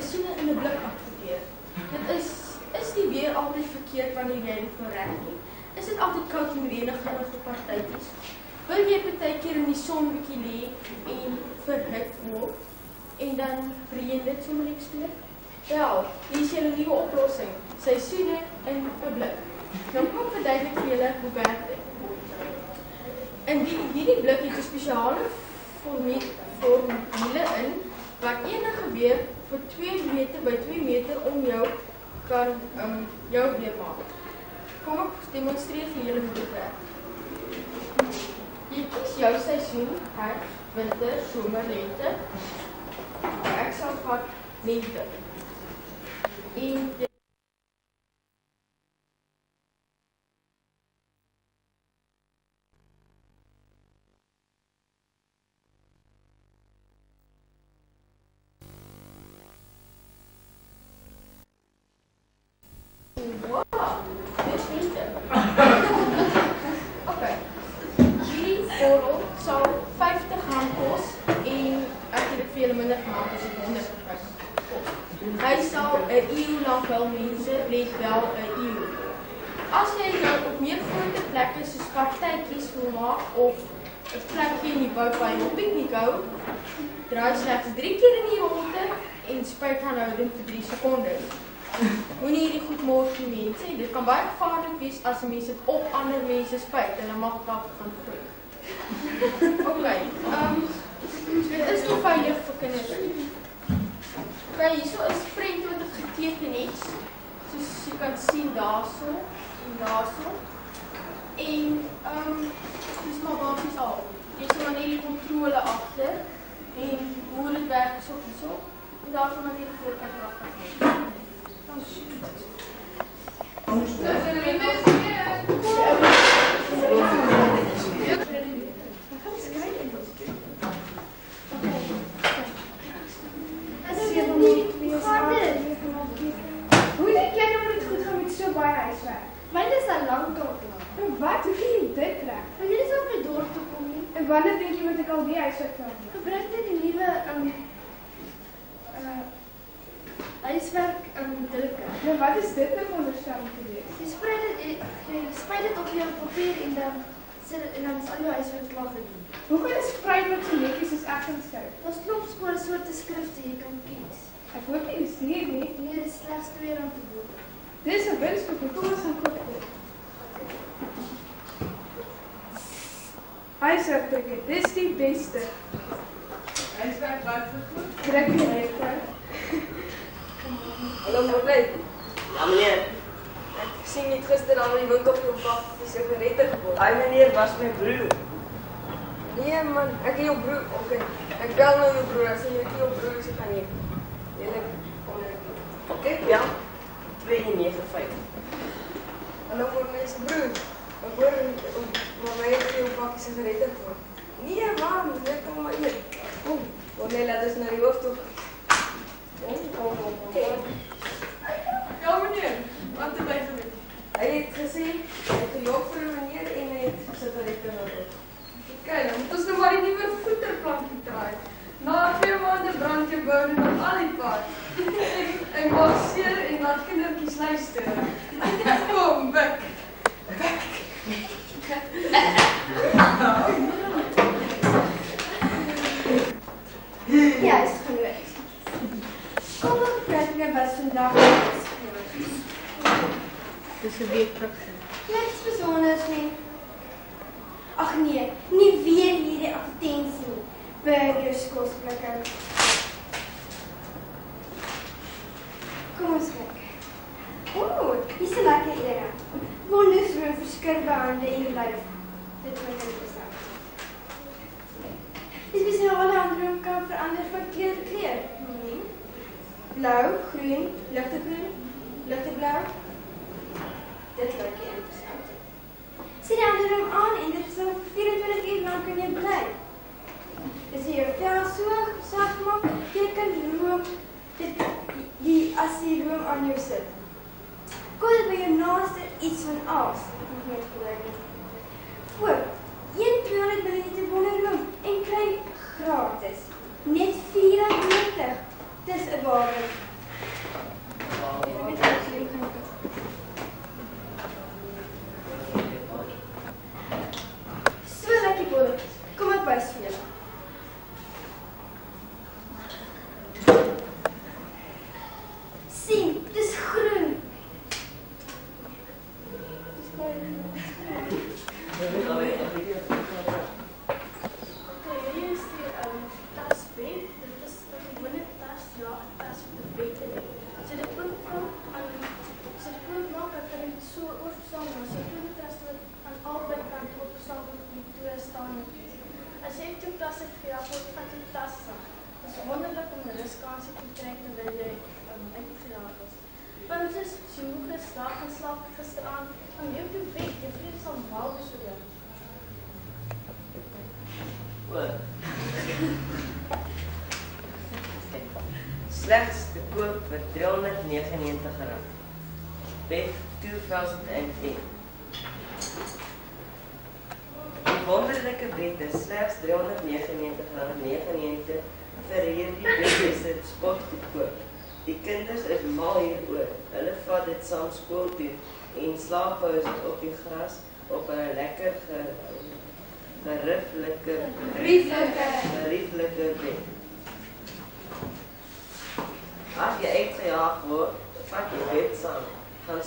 seisoene in 'n blik adverteer. Dit is nie weer altyd verkeerd wanneer jy dit wil reg nie. Is dit altyd koud en reënig vir partytjies? Wil jy partykeer in die son bietjie lê en verhit word en dan reën dit sommer net skielik? Wel, hier is julle nuwe oplossing. Seisoene in 'n blik. Nou kom ek verduidelik vir julle hoe werk dit. In hierdie blik het 'n spesiale formule in wat enige weer vir 2 meter by 2 meter om jou kan jou weer maak. Kom ek demonstreer vir julle hoe dit werk. Jy kies jou seisoen, herfst, winter, somer, lente. Ek sal vat lente. En wow, dis lente. Okay. Hierdie korrel sal R50 kos en ek het dit vir julle minder gemaak as R150 kos. Hy sal 'n eeu lank wel mense let wel 'n eeu. As jy nou op meer groter plekke soos partytjies wil maak of 'n plekjie in die bou by 'n piknik hou, draai slegs 3 keer in die ronde en spuit aanhoudend vir 3 sekondes. Moenie hierdie goed mors vir mense. Dit kan baie gevaarlik wees as mense op ander mense spuit en hulle mag dalk gaan groei. Okay, dit is nie veilig vir kinders nie. Okay, hierso is prent wat ek geteken het, soos jy kan sien daarso en daarso. En dis maar basies al. Jy sien maar net die kontrole agter en hoe dit werk so en so. En daarso maar net voor ek raak. Dan shoot. Hoe denk jij dat het goed gaat met zo baie huiswerk? Mijn is al lang dood. Wat? Hoe kun je dit krijgen? Maar jullie zijn op mijn dorp te komen. En wanneer denk je moet ik al die huiswerk doen? Gebruik dit die nieuwe huiswerk drukken. Maar wat is dit nou voor onderstelling te doen? Je spreidt het op je papier en dan is al je huiswerk klaar gedaan. Hoe kan je spreiden wat zo netjes is echt een schrijf? Dat is klopskolen soorten skriften je kan kiezen. Ik hoop niet eens hier niet. Nee, dit is slechts 2 rand te doen. Dit is een winstboek, kom eens gaan kopen. Huiswerk drukken, dit is die beste. Huiswerk wat vir goed? Druk je huiswerk. Hallo meneer. Ja meneer. Ek sien net gister aan die winkel op die sigarette gekoop. Hy meneer was my broer. Nee man, ek is jou broer. Okay. Ek bel nou jou broer. As jy jou broer is gaan nie. Julle kom net. Okay, ja. 295. Hallo meneer se broer. Ek hoor maar my het jou pakkie sigarette gekoop. Nee man, net kom maar hier. Kom. Wanneer laat ons na die hoof toe. Ja meneer, wat het hy gedoen? Hy het gesê, hy het gejok vir meneer en hy het sigarette nodig. Okay, dan moet ons nou maar die nieuwe voeterplankie draai. Na 2 maande brand jy boude nog al die paard. En maak seer en laat kindertjies luister. Kom, bek. Bek. Ja, is gelukt. Kom nog praat met wat vandaag is. Dis 'n week terug. Niks bijzonders nie. Ag nee, nie weer hierdie advertensie nie. Burgers kosblikke. Kom ons kyk. Oeh, hier is 'n lekker idee. Wonders vir verskeie hande en lyf. Dit moet ek bestel. Die spesiale handdoek kan verander van kleur tot kleur. Blauw, groen, lichtblauw. Dit lijkt je interessant. Zie de handdoek aan en dit sal 24 uur lang kan jy bly. As jy jou vel so sag maak, jy kan room, as jy room aan jou sit. Koop dit by jou naaste iets van als. Koop 1 200 ml wonderroom en kry gratis. Net 94. Dis 'n waarde. terwyl jy uitgelaat is. Want soos jy gister geslaap gisteraan, dan jy toe weg, jy vriend sal mal wees vir jou. Slegs te koop vir R399. Bed 2010. Die wonderlike bed is slegs R399.99 vir hierdie bed spot goedkoop. Die kinders is mal hieroor. Hulle vat dit saam skool toe en slaap op die gras op 'n lekker gerieflike bed. As jy uitgejaag word, vat jy bed saam. Gaan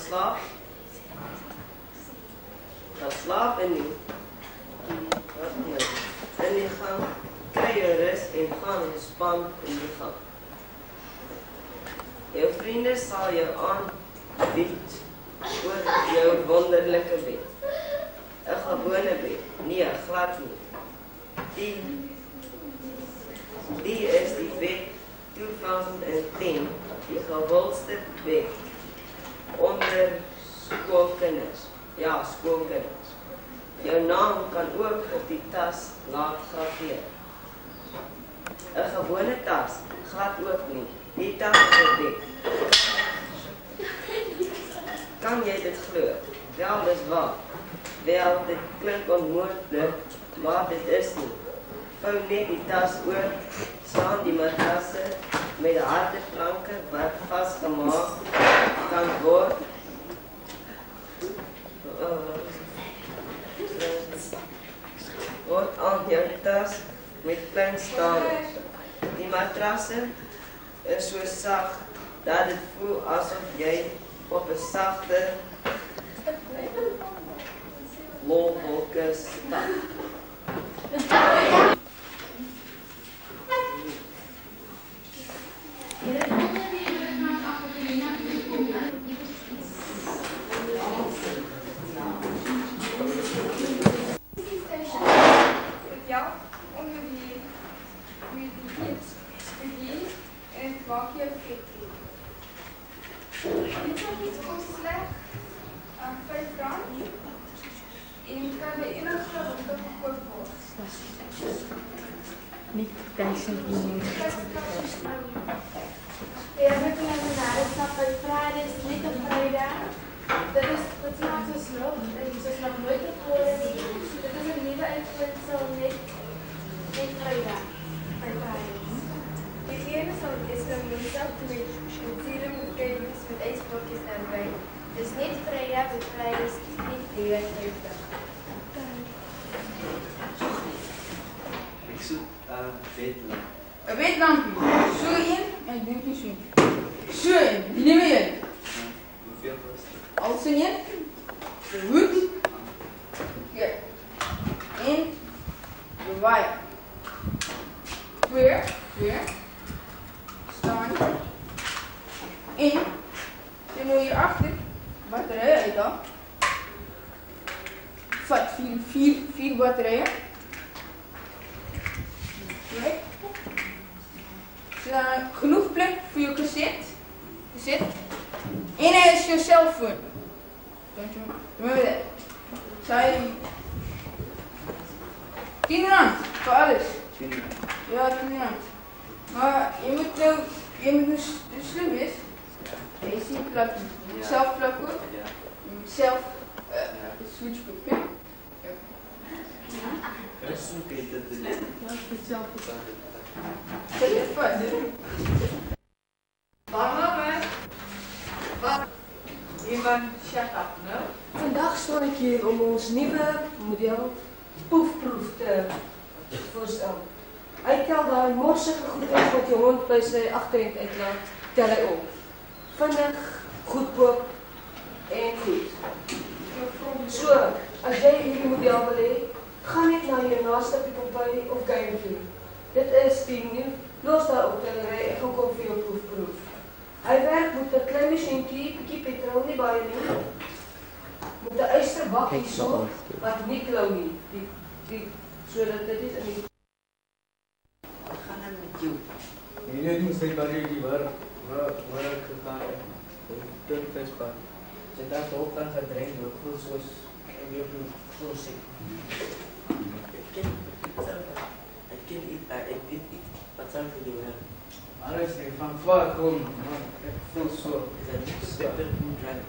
slaap in die gang, kry jou rus en gaan ontspan in die gang. Jou vriende sal jou aanbied oor jou wonderlike bed. 'n gewone bed, nee, glad nie. Die is die bed 2010, die gewildste bed onder skoolkinders. Ja, skoolkinders. Jou naam kan ook op die tas laat graveer. 'n gewone tas, glad ook nie. Die tas is 'n bed. Kan jy dit glo? Wel, dis waar. Wel, dit klink onmoontlik, maar dit is nie. Vou net die tas oor, slaan die matrasse met harde planke wat vasgemaak kan word. Word aan jou tas met klein staaltjies. Die matrasse is so sag dat dit voel asof jy op 'n sagte lolwolke stap. Een witlampje. Zo in en doe je zo. Zo in. Die neem je in. Hoeveel kost het? Alles in. De hoed. Ja. En de waaier. Weer. Staan. In. Dan moet je achter. Batterijen uit dan. Vat 4 batterijen. Kijk. Genoeg plek voor je cassette. En hij is je cellphone. Remember that. Zijn 10 rand voor alles. 10 rand. Ja, 10 rand. Maar je moet dus slim is. Je ziet plakken. Je moet zelf plakken. Ja. Je moet zelf de switch pakken. Dat is een beetje te doen. Ja, ik moet zelf zet je vast. Wat? Iemand shut up, no? Vandaag sta ik hier om ons nieuwe model poefproef te voorstellen. Hij telt daar morsige goedheid wat je hond bij zijn achterend uitlaat, tel hij op. Vinnig, goedkoop en goed. So, als jij hierdie model wil hê, ga net naar je naaste Pick-n-Pay of Geinview. Dit is die nieuw losdaal optellerij en gaan kom vir jou proefproef. Hy werk met 'n klein masjienkie, bietjie petrol nie baie nie. Met 'n ysterbakkie so wat nie klou nie. Die sodat dit is in die Wat gaan dan met jou? Nee, nie, jy sê baie die werk. waar ik gegaan heb, toen visbaan. Zit daar zo op aan verdrinken, ik voel zoals weer voel ziek. Ik weet niet wat zou ik doen hebben. Maar is er van waar komen, man. Ik voel zo. Is dat niet beter doen drank?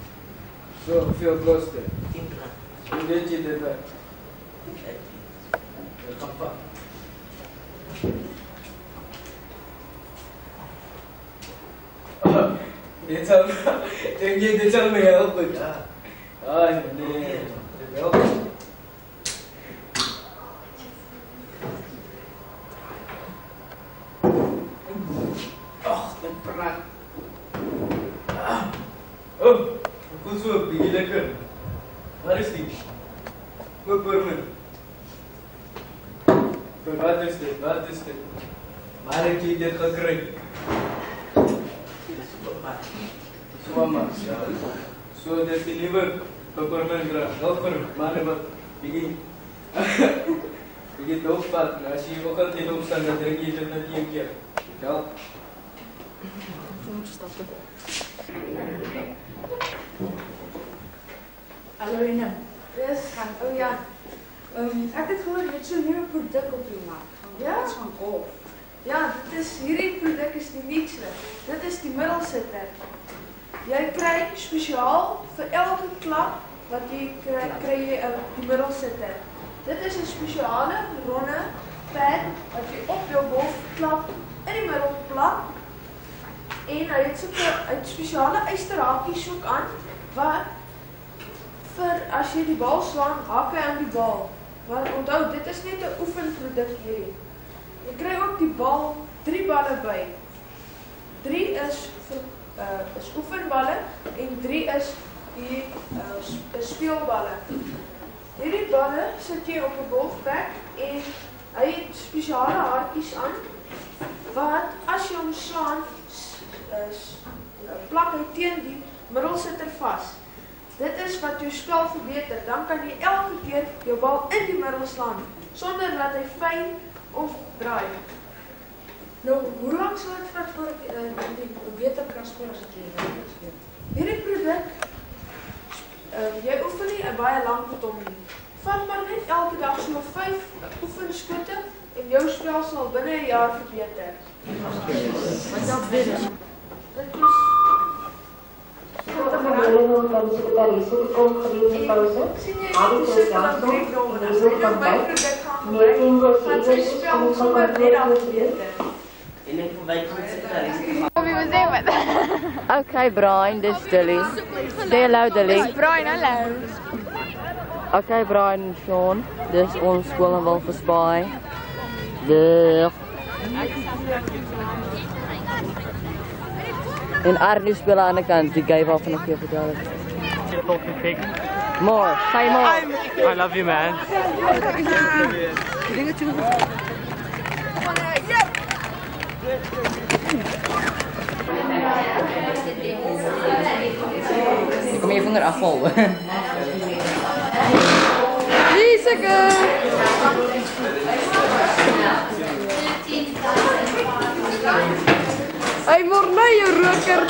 Zo veel kosten. 10 drank. Hoe deed je dit werk? Ik kan van. Denk je dit zal me helpen? Ja. Ah, nee. Dit helpt. Ach, mijn praat. Oh, ik voel zo een beetje lekker. Waar is die? Goed voor me. Wat is dit? Wat is dit? Waar heb je dit gekregen? Mama, so dat die nieuwe peppermint helper, maar wat begin doofpad. Als je ook altijd opstaat, dan drink je dit net 1 keer. Ja. Hallo Ina. Yes, oh ja. Ek het gehoor jy het so 'n nuwe produk op jou maak. Ja? Dit is van golf. Ja, hierdie produk is die nuutste. Dit is die middelsitter. Jy kry spesiaal vir elke klap wat jy kry jy die middelsitter. Dit is 'n spesiale ronde pad wat jy op jou golfklap in die middel plak. En hy het spesiale ysterhakies ook aan wat vir as jy die bal slaan, hak hy aan die bal. Maar onthou, dit is net 'n oefenproduk hierdie. Jy kry ook die bal 3 balle by. 3 is oefenballe en 3 is die speelballe. Hierdie balle sit jy op 'n golfbak en hy het spesiale haartjies aan wat as jy hom slaan, plak hy teen die middelsitter vas. Dit is wat jou spel verbeter. Dan kan jy elke keer jou bal in die middel slaan sonder dat hy fyn of draai. Nou, hoe lank sal dit vat voor ek beter kan speel as ek hier? Hierdie produk, jy oefen nie 'n baie lank met hom nie. Vat maar net elke dag so 5 oefenskote en jou spel sal binne 'n jaar verbeter. Wat dan binne? Dit is Sekretaris kom gedurende pauze. Alle processie Okay, Brian, this is Dilly. Say hello, Dilly. Brian, hallo. Okay, Brian en Sean. Dis ons skool in Walvisbaai. Dag. En Arnie speel aan de kant, die guy waarvan ik je vertel heb. More, say more. I love you, man. Kom je vinger afvallen. Lieseke! Hey, morgen, je roker!